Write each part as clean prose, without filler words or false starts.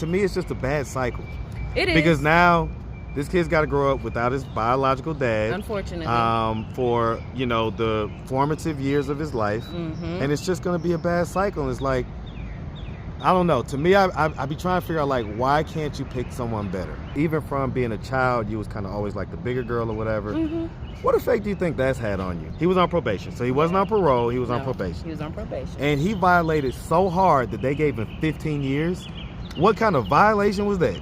To me, it's just a bad cycle. It is. Because now this kid's got to grow up without his biological dad. Unfortunately. For, you know, the formative years of his life. Mm-hmm. And it's just going to be a bad cycle. And it's like, I don't know. To me, I be trying to figure out, like, why can't you pick someone better? Even from being a child, you was kind of always like the bigger girl or whatever. Mm-hmm. What effect do you think that's had on you? He was on probation. So he wasn't on parole. He was on probation. He was on probation. And he violated so hard that they gave him 15 years. What kind of violation was that?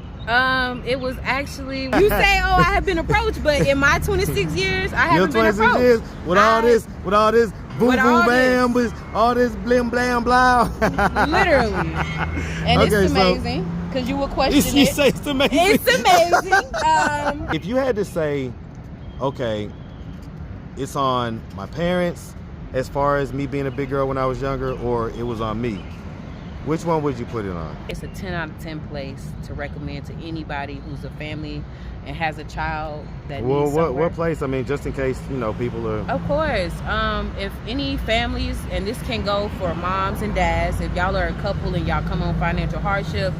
It was actually, you say, oh, I have been approached, but in my 26 years, I haven't been approached. Years, with all this boom boom bam, with all this blim blam blah. Literally. And okay, it's amazing, because you will question you it. say it's amazing. It's amazing. If you had to say, okay, it's on my parents as far as me being a big girl when I was younger, or it was on me, which one would you put it on? It's a 10 out of 10 place to recommend to anybody who's a family and has a child that needs somewhere. What place? I mean, just in case, you know, people are... Of course. If any families, and this can go for moms and dads, if y'all are a couple and y'all come on financial hardship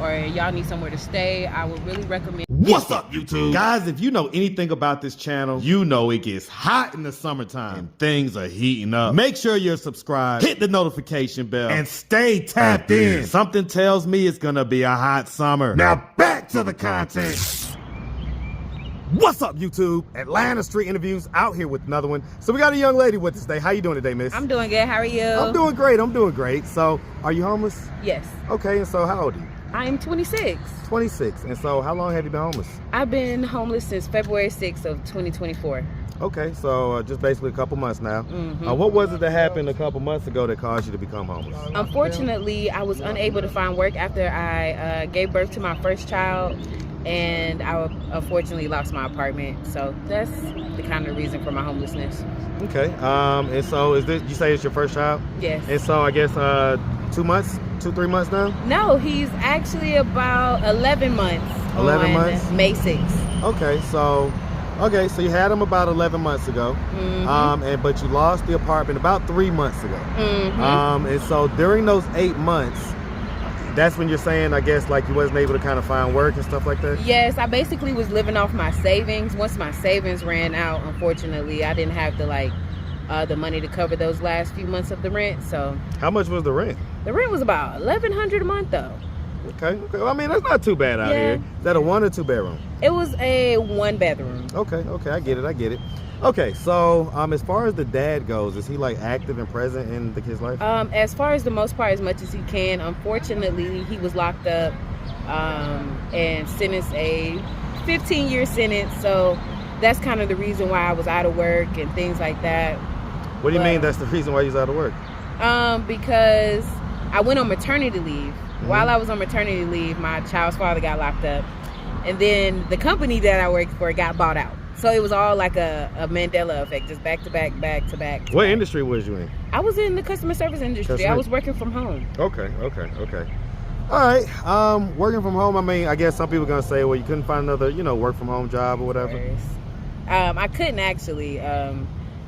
or y'all need somewhere to stay, I would really recommend... What's up, YouTube? Guys, if you know anything about this channel, you know it gets hot in the summertime and things are heating up. Make sure you're subscribed, hit the notification bell, and stay tapped in. Something tells me it's gonna be a hot summer. Now back to the content. What's up, YouTube? Atlanta Street Interviews out here with another one. So we got a young lady with us today. How you doing today, miss? I'm doing good. How are you? I'm doing great. So, are you homeless? Yes. Okay, and so how old are you? I'm 26. 26. And so how long have you been homeless? I've been homeless since February 6th of 2024. Okay, so just basically a couple months now. Mm-hmm. What was it that happened a couple months ago that caused you to become homeless? Unfortunately, I was unable to find work after I gave birth to my first child, and I unfortunately lost my apartment. So that's the kind of reason for my homelessness. Okay, and so is this, you say it's your first child? Yes. And so I guess 3 months now? No, he's actually about 11 months. 11 months? May 6th. Okay, so you had him about 11 months ago, Mm-hmm. but you lost the apartment about 3 months ago. Mm-hmm. And so during those 8 months, that's when you're saying, I guess, like you wasn't able to kind of find work and stuff like that? Yes, I basically was living off my savings. Once my savings ran out, unfortunately, I didn't have the money to cover those last few months of the rent. So how much was the rent? The rent was about $1,100 a month, though. Okay. Well, I mean, that's not too bad out here. Is that a 1 or 2 bedroom? It was a 1 bedroom. Okay, I get it. Okay, so as far as the dad goes, is he like active and present in the kid's life? As far as the most part, as much as he can. Unfortunately, he was locked up and sentenced a 15-year sentence. So that's kind of the reason why I was out of work and things like that. What do you mean that's the reason why he's out of work? Because I went on maternity leave. Mm-hmm. While I was on maternity leave, my child's father got locked up. And then the company that I worked for got bought out. So it was all like a Mandela effect, just back to back. What industry was you in? I was in the customer service industry. I was working from home. Okay. All right, working from home, I mean, I guess some people are going to say, well, you couldn't find another, work from home job or whatever. I couldn't actually.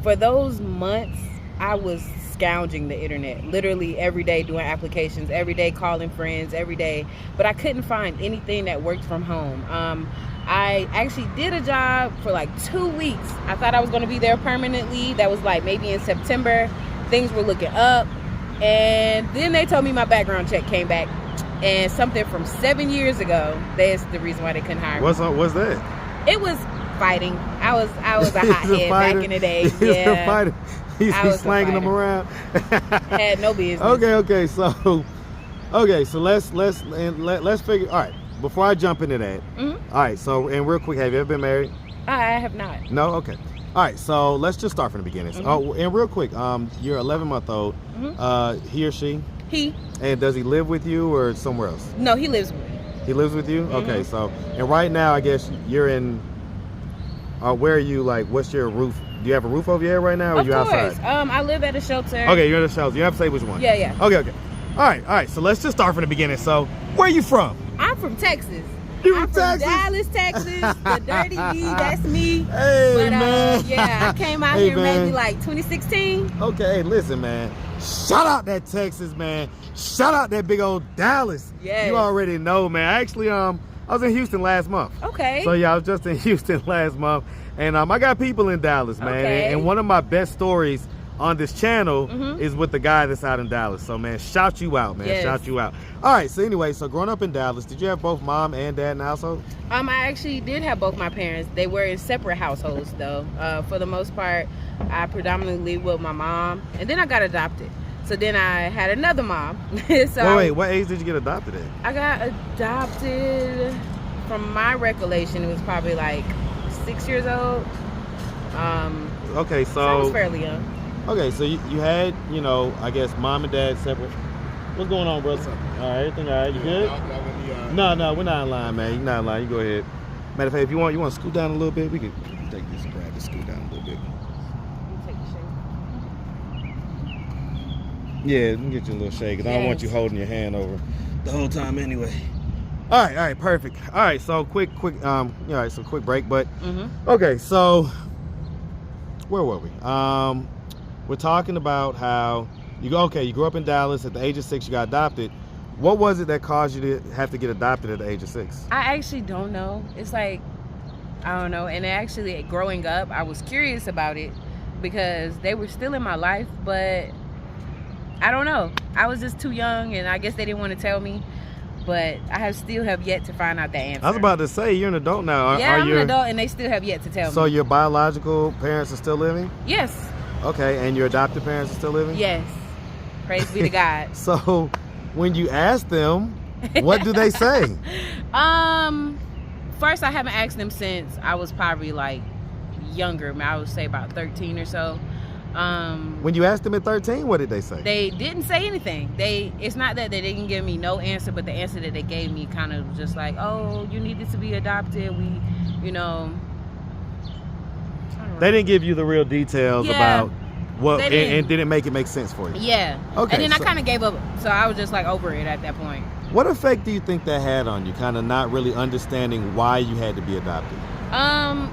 For those months, I was scourging the internet, literally every day doing applications, every day calling friends, every day. But I couldn't find anything that worked from home. I actually did a job for like 2 weeks. I thought I was going to be there permanently. That was like maybe in September. Things were looking up. And then they told me my background check came back. And something from 7 years ago, that's the reason why they couldn't hire me. What's that? It was fighting. I was a hothead back in the day. Yeah. He's slanging them around. Had no business. Okay. So let's figure. All right. Before I jump into that, all right. So, and real quick, have you ever been married? I have not. No. Okay. All right. So let's just start from the beginning. Oh, and real quick, you're 11-month-old. He or she? He. And does he live with you or somewhere else? No, he lives with me. He lives with you? Okay. So, and right now, I guess you're in. Where are you? Like, what's your roof? Do you have a roof over your head right now, or are you outside? I live at a shelter. Okay, you're at a shelter. You have to say which one. Yeah. Okay. All right. So let's just start from the beginning. So, where are you from? I'm from Texas. I'm from Dallas, Texas. The dirty D, that's me. Hey, but, man. Yeah, I came out here maybe like 2016. Okay, listen, man. Shout out that Texas, man. Shout out that big old Dallas. Yes. You already know, man. Actually, I was in Houston last month. Okay. So yeah, I was just in Houston last month, and I got people in Dallas, man. Okay. And one of my best stories on this channel is with the guy that's out in Dallas. So man, shout you out, man. Yes. Shout you out. All right. So anyway, so growing up in Dallas, did you have both mom and dad in the household? I actually did have both my parents. They were in separate households though. For the most part, I predominantly lived with my mom, and then I got adopted. So then I had another mom. So Wait, what age did you get adopted at? I got adopted, from my recollection, it was probably like 6 years old. Okay, So I was fairly young. Okay, so you had, I guess mom and dad separate. What's going on, bro? All right, everything all right? You good? No, we're not in line, man. You're not in line. You go ahead. Matter of fact, if you want to scoot down a little bit, we can take this, grab this, scoot down a little bit. Take the shake. Yeah, we can get you a little shake, because I don't want you holding your hand over the whole time anyway. All right, perfect. All right, so quick, all right, so quick break, but okay, so where were we? We're talking about how you grew up in Dallas. At the age of 6, you got adopted. What was it that caused you to have to get adopted at the age of 6? I actually don't know. It's like, I don't know. And actually, growing up, I was curious about it because they were still in my life, but I don't know. I was just too young, and I guess they didn't want to tell me. But I still have yet to find out the answer. I was about to say, you're an adult now. I'm an adult, and they still have yet to tell me. So your biological parents are still living? Yes. Okay, and your adopted parents are still living? Yes. Praise be to God. So when you ask them, what do they say? First, I haven't asked them since I was probably like younger. I would say about 13 or so. When you asked them at 13, what did they say? They didn't say anything. It's not that they didn't give me no answer, but the answer that they gave me kind of just like, oh, you needed to be adopted. They didn't give you the real details about what, and didn't make it make sense for you. Yeah. Okay. And then I kind of gave up, so I was just like over it at that point. What effect do you think that had on you, kind of not really understanding why you had to be adopted?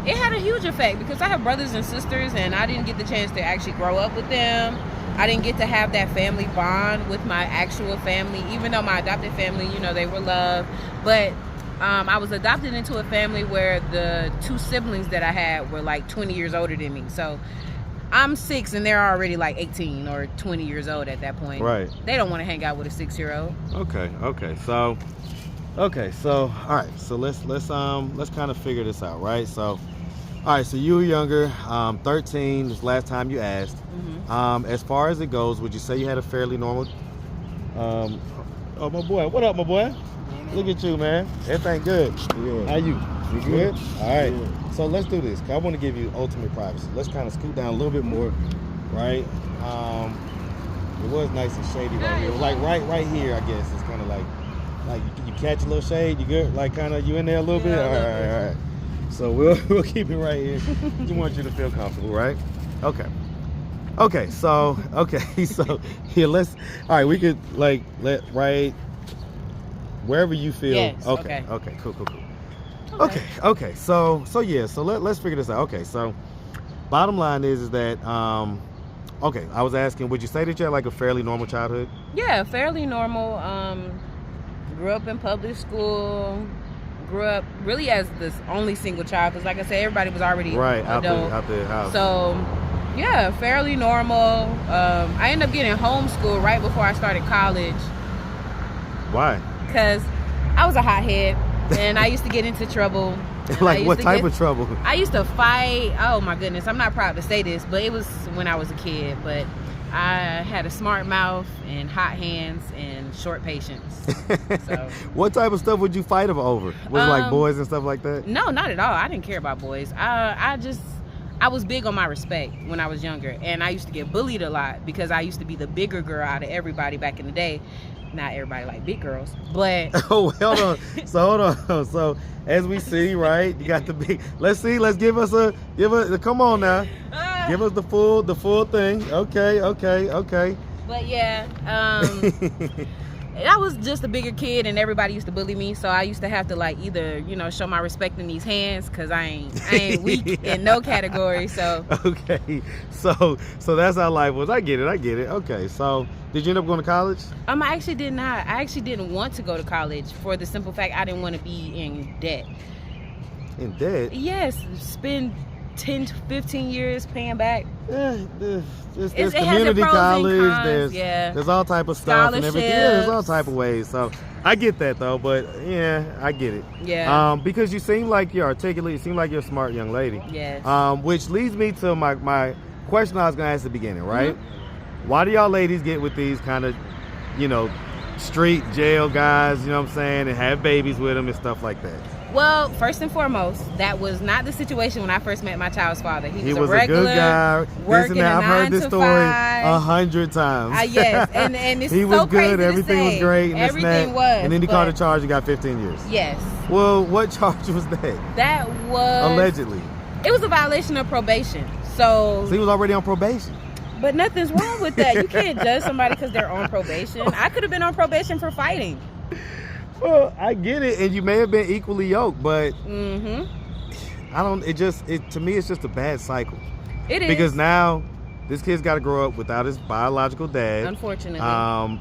It had a huge effect because I have brothers and sisters, and I didn't get the chance to actually grow up with them. I didn't get to have that family bond with my actual family, even though my adopted family, they were loved. But I was adopted into a family where the 2 siblings that I had were like 20 years older than me. So I'm 6 and they're already like 18 or 20 years old at that point. Right. They don't want to hang out with a 6-year-old. Okay. So all right. So let's kind of figure this out, right? So all right, so you were younger, 13 this last time you asked. As far as it goes, would you say you had a fairly normal oh my boy, what up, my boy? Look at you, man. Everything good. Yeah. How you? You good? All right. Yeah. So let's do this. I want to give you ultimate privacy. Let's kind of scoot down a little bit more, right? It was nice and shady right here. Like right here, I guess. It's kind of like you catch a little shade. You good? Like kind of you in there a little bit. All right. So we'll keep it right here. Just want you to feel comfortable, right? Okay. So here all right. We could let right. Wherever you feel. Yes, Okay. Cool. Okay. So let's figure this out. Okay. So bottom line is that okay, I was asking, would you say that you had like a fairly normal childhood? Yeah, fairly normal. Grew up in public school. Grew up really as the only single child because, like I said, everybody was already out the house. So yeah, fairly normal. I ended up getting homeschooled right before I started college. Why? Because I was a hothead and I used to get into trouble. Like what type of trouble? I used to fight. Oh my goodness, I'm not proud to say this, but it was when I was a kid. But I had a smart mouth and hot hands and short patience. So. What type of stuff would you fight over? Was it like boys and stuff like that? No, not at all. I didn't care about boys. I was big on my respect when I was younger, and I used to get bullied a lot because I used to be the bigger girl out of everybody back in the day. Not everybody like big girls, but hold on. So as we see, right, you got the big. Let's give us come on now, give us the full thing. Okay. But yeah, I was just a bigger kid and everybody used to bully me, so I used to have to like either, you know, show my respect in these hands because I ain't weak in no category. So okay, so that's how life was. I get it. Okay, so did you end up going to college? I actually did not. I actually didn't want to go to college for the simple fact I didn't want to be in debt. In debt? Yes, spend 10 to 15 years paying back. There's community college, there's all type of stuff and everything. Yeah, there's all type of ways. So I get that though, but yeah, I get it. Yeah. Because you seem like you're articulate, you seem like you're a smart young lady. Yes. Which leads me to my question I was gonna ask at the beginning, right? Mm-hmm. Why do y'all ladies get with these kind of, you know, street jail guys, you know what I'm saying, and have babies with them and stuff like that? Well, first and foremost, that was not the situation when I first met my child's father. He was a regular, a good guy. Working I've heard this story 100 times. Yes, and it's he was so crazy good. Everything was great. And everything was. And then he caught a charge and got 15 years. Yes. Well, what charge was that? That was allegedly. It was a violation of probation. So he was already on probation. But nothing's wrong with that. You can't judge somebody because they're on probation. I could have been on probation for fighting. Well, I get it, and you may have been equally yoked, but I don't. To me, it's just a bad cycle. It is because now this kid's got to grow up without his biological dad. Unfortunately,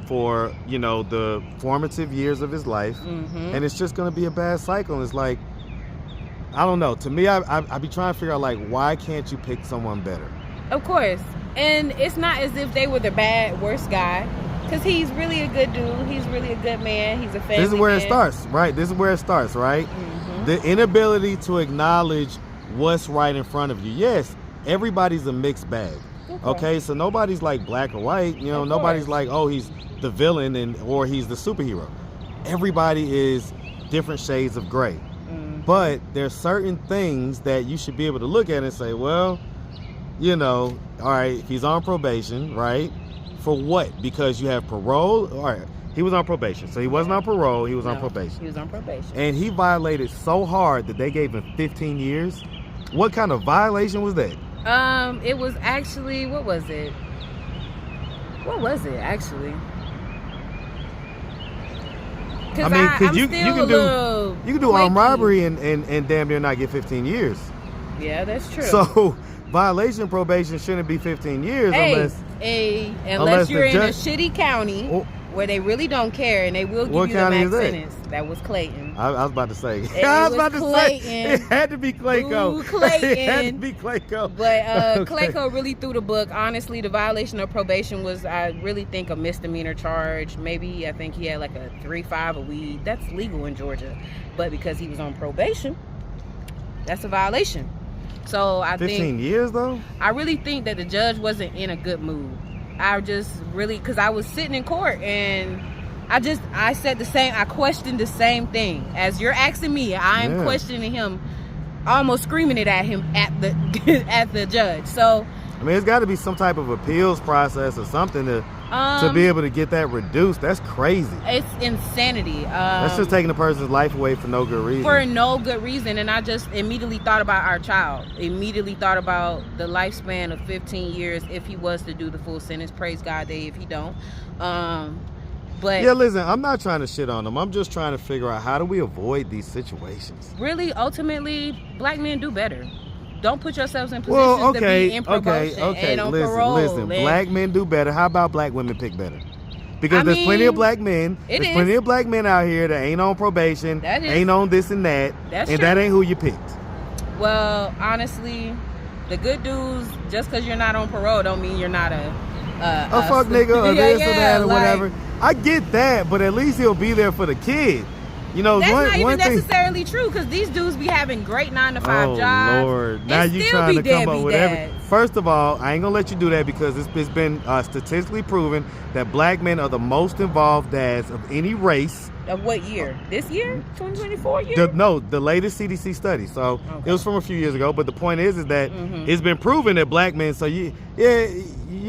for the formative years of his life, and it's just going to be a bad cycle. And it's like, I don't know. To me, I be trying to figure out like, why can't you pick someone better? Of course, and it's not as if they were the worst guy. Because he's really a good dude. He's really a good man. He's a family This is where man. it starts, right? This is where it starts, right? The inability to acknowledge what's right in front of you. Yes, everybody's a mixed bag. Okay, so nobody's like black or white. You know, nobody's like, oh, he's the villain or he's the superhero. Everybody is different shades of gray. But there's certain things that you should be able to look at and say, well, you know, all right, he's on probation, right? For what? Because you have parole? All right, he was on probation. So he wasn't on parole, he was on probation. He was on probation. And he violated so hard that they gave him 15 years. What kind of violation was that? It was actually, what was it? What was it, actually? I mean, because you can do armed robbery and damn near not get 15 years. Yeah, that's true. So violation of probation shouldn't be 15 years unless you're in a shitty county where they really don't care and they will give you the max sentence. That was Clayton. I was about to say. It had to be Clayco. Ooh, Clayton. It had to be Clayco. But Clayco really threw the book. Honestly, the violation of probation was, I really think, a misdemeanor charge. Maybe I think he had like a 3.5 of weed. That's legal in Georgia. But because he was on probation, that's a violation. So I 15 years though? I really think that the judge wasn't in a good mood. Because I was sitting in court and I said the same, I questioned the same thing. As you're asking me, I'm questioning him, almost screaming it at him at the judge. So I mean, it's got to be some type of appeals process or something to be able to get that reduced. That's crazy. It's insanity. That's just taking a person's life away for no good reason. For no good reason. And I just immediately thought about our child. Immediately thought about the lifespan of 15 years if he was to do the full sentence. Praise God, if he don't. But yeah, listen, I'm not trying to shit on them. I'm just trying to figure out how do we avoid these situations. Really, ultimately, black men do better. Don't put yourselves in positions to be in probation and on parole. Listen, black men do better. How about black women pick better? Because there's plenty of black men. There's plenty of black men out here that ain't on probation, ain't on this and that, and that ain't who you picked. Well, honestly, the good dudes, just because you're not on parole, don't mean you're not a fuck nigga or this or that or whatever. I get that, but at least he'll be there for the kid. You know, that's not even necessarily true because these dudes be having great 9-to-5 jobs. Oh Lord! Now you trying to come up with everything. First of all, I ain't gonna let you do that because it's been statistically proven that black men are the most involved dads of any race. Of what year? This year? 2024 year? The latest CDC study. So it was from a few years ago. But the point is that it's been proven that black men. So you're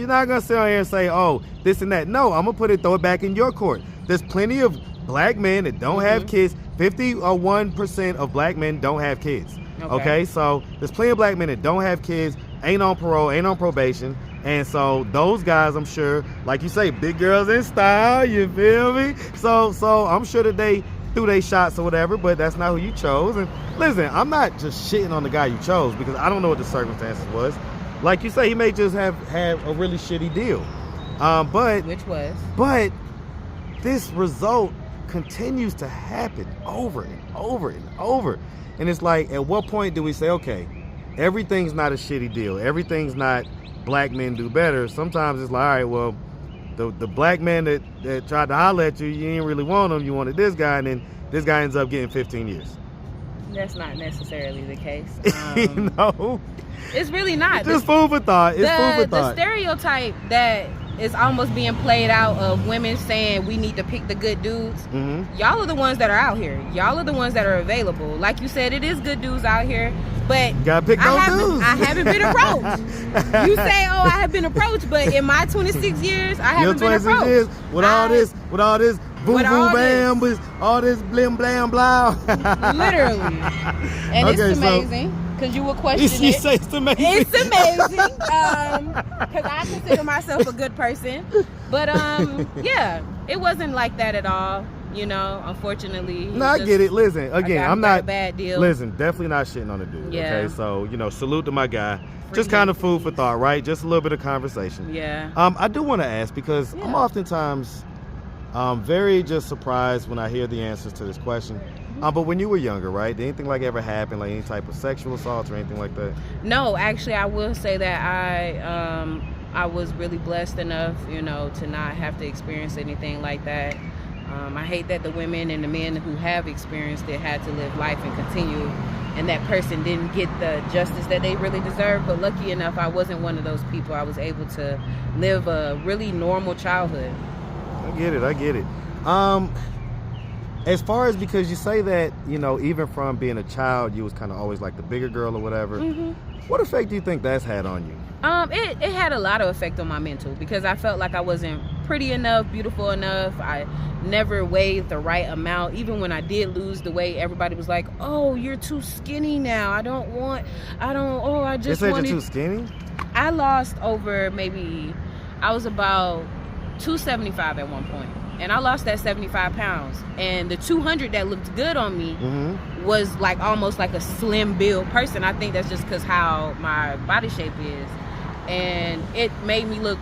not gonna sit on here and say, oh, this and that. No, I'm gonna throw it back in your court. There's plenty of black men that don't have kids. 51% of black men don't have kids. Okay, so there's plenty of black men that don't have kids, ain't on parole, ain't on probation, And so those guys, I'm sure, like you say, big girls in style, you feel me? So I'm sure that they threw their shots or whatever, but that's not who you chose. And listen, I'm not just shitting on the guy you chose because I don't know what the circumstances was. Like you say, he may just have had a really shitty deal. But this result continues to happen over and over and over. And it's like, at what point do we say, okay, everything's not a shitty deal. Everything's not black men do better. Sometimes it's like, all right, well, the black man that tried to holler at you, you didn't really want him. You wanted this guy, and then this guy ends up getting 15 years. That's not necessarily the case. No. It's really not. Just food for thought. It's food for thought. The stereotype that is almost being played out of women saying we need to pick the good dudes. Y'all are the ones that are out here. Y'all are the ones that are available. Like you said, it is good dudes out here, but you gotta pick those dudes. I haven't been approached. You say, oh, I have been approached, but in my 26 years, I haven't been approached. Years, with all this boom boom bam, with all this blim blam blah. Literally. And okay, it's amazing. Because you will question you say it's amazing. It's amazing. Because I consider myself a good person. But yeah, it wasn't like that at all. You know, unfortunately. No, I get it. Listen, again, I'm not a bad deal. Listen, definitely not shitting on the dude. Yeah. Okay, so salute to my guy. Just kind of food for thought, right? Just a little bit of conversation. Yeah. I do want to ask because I'm oftentimes very just surprised when I hear the answers to this question. But when you were younger, right? Did anything like ever happen, like any type of sexual assault or anything like that? No, actually, I will say that I was really blessed enough, to not have to experience anything like that. I hate that the women and the men who have experienced it had to live life and continue, and that person didn't get the justice that they really deserve. But lucky enough, I wasn't one of those people. I was able to live a really normal childhood. I get it. As far as, because you say that, even from being a child, you was kind of always like the bigger girl or whatever. What effect do you think that's had on you? It had a lot of effect on my mental because I felt like I wasn't pretty enough, beautiful enough. I never weighed the right amount. Even when I did lose the weight, everybody was like, "Oh, you're too skinny now. I just They said wanted..." you're too skinny? I lost over I was about 275 at one point. And I lost that 75 pounds. And the 200 that looked good on me was like almost like a slim build person. I think that's just because how my body shape is. And it made me look,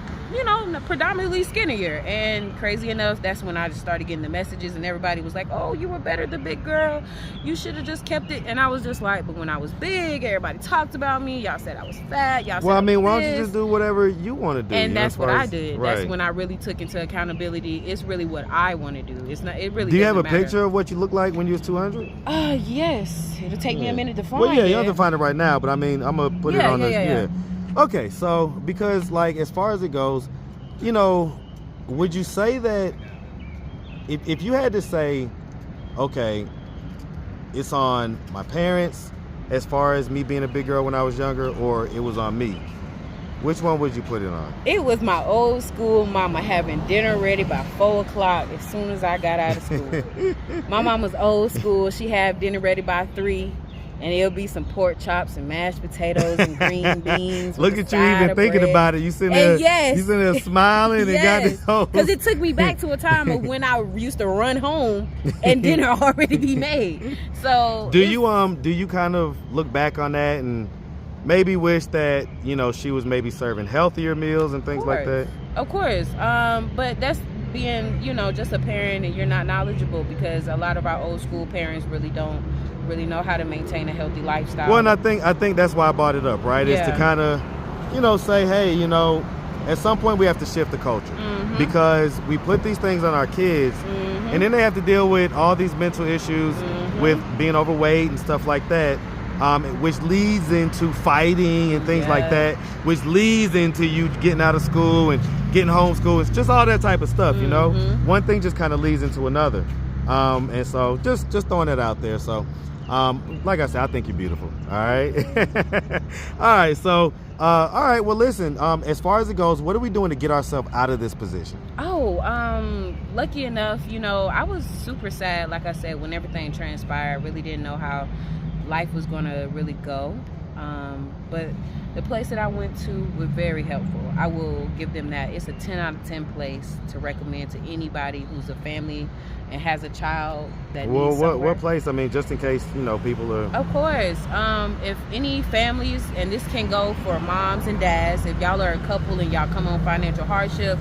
predominantly skinnier. And crazy enough, that's when I just started getting the messages and everybody was like, "Oh, you were better the big girl. You should have just kept it." And I was just like, but when I was big, everybody talked about me. Y'all said I was fat. Y'all said why don't you just do whatever you want to do? And that's what I did. Right. That's when I really took into accountability. It's really what I want to do. It's not. It really. Do you have a matter. Picture of what you look like when you was 200? Yes. It'll take me a minute to find. Well, yeah, you don't have to find it right now, but I mean, I'm gonna put it on the. Okay, so because as far as it goes, would you say that if you had to say, okay, it's on my parents as far as me being a big girl when I was younger, or it was on me, which one would you put it on? It was my old school mama having dinner ready by 4 o'clock as soon as I got out of school. My mama's old school. She had dinner ready by 3. And it'll be some pork chops and mashed potatoes and green beans. Look at you even thinking about it. You sitting there smiling and got this whole. Because it took me back to a time of when I used to run home and dinner already be made. So do you kind of look back on that and maybe wish that she was maybe serving healthier meals and things like that? Of course, but that's being just a parent and you're not knowledgeable, because a lot of our old school parents really don't know how to maintain a healthy lifestyle. Well, and I think that's why I brought it up, right? Is to kind of say, hey, at some point we have to shift the culture, because we put these things on our kids, and then they have to deal with all these mental issues with being overweight and stuff like that, which leads into fighting and things like that, which leads into you getting out of school and getting homeschooled. It's just all that type of stuff, One thing just kind of leads into another, and so just throwing that out there. So. Like I said, I think you're beautiful. All right. All right. So, all right. Well, listen, as far as it goes, what are we doing to get ourselves out of this position? Lucky enough, I was super sad. Like I said, when everything transpired, I really didn't know how life was going to really go. But the place that I went to was very helpful. I will give them that. It's a 10 out of 10 place to recommend to anybody who's a family and has a child that needs somewhere. What place? I mean, just in case, you know, people are... Of course. If any families, and this can go for moms and dads, if y'all are a couple and y'all come on financial hardship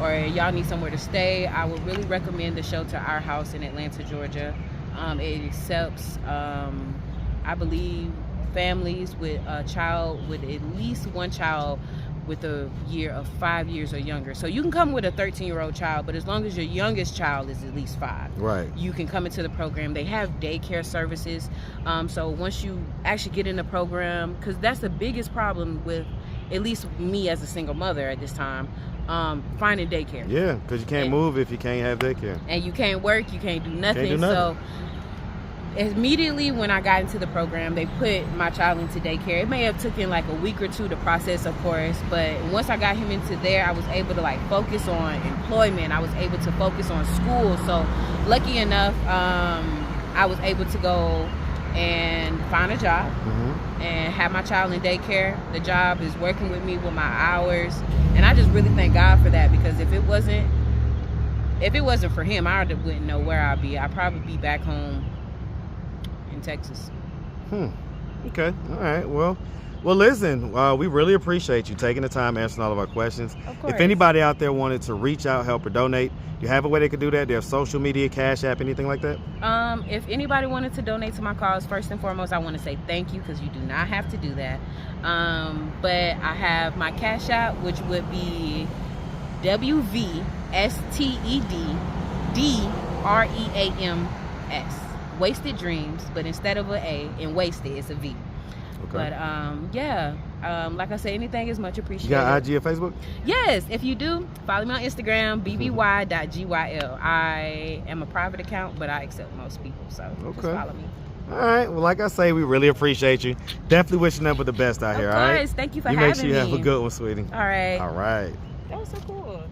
or y'all need somewhere to stay, I would really recommend the shelter Our House in Atlanta, Georgia. It accepts, I believe, families with a child, with at least one child with a year of 5 years or younger. So you can come with a 13-year-old child, but as long as your youngest child is at least 5, right, you can come into the program. They have daycare services. So once you actually get in the program, because that's the biggest problem with at least me as a single mother at this time, finding daycare. Yeah, because you can't move if you can't have daycare. And you can't work, you can't do nothing. Can't do nothing. So immediately when I got into the program, they put my child into daycare. It may have taken like a week or two to process, of course, but once I got him into there, I was able to like focus on employment. I was able to focus on school. So lucky enough, I was able to go and find a job and have my child in daycare. The job is working with me with my hours, and I just really thank God for that, because if it wasn't for him, I wouldn't know where I'd be. I'd probably be back home in Texas. Okay. All right. Well, listen, we really appreciate you taking the time answering all of our questions. Of course. If anybody out there wanted to reach out, help, or donate, do you have a way they could do that? Do you have social media, Cash App, anything like that? If anybody wanted to donate to my cause, first and foremost, I want to say thank you, because you do not have to do that. But I have my Cash App, which would be wvsteddreams. Wasted Dreams, but instead of an A in wasted, it's a V. Okay. But yeah, like I said, anything is much appreciated. You got IG or Facebook? Yes, if you do, follow me on Instagram, bby.gyl. I am a private account, but I accept most people, so just follow me. All right. Well, like I say, we really appreciate you. Definitely wishing them for the best out here. Of course. All right. Thank you for having me. You make sure you have a good one, sweetie. All right. All right. That was so cool.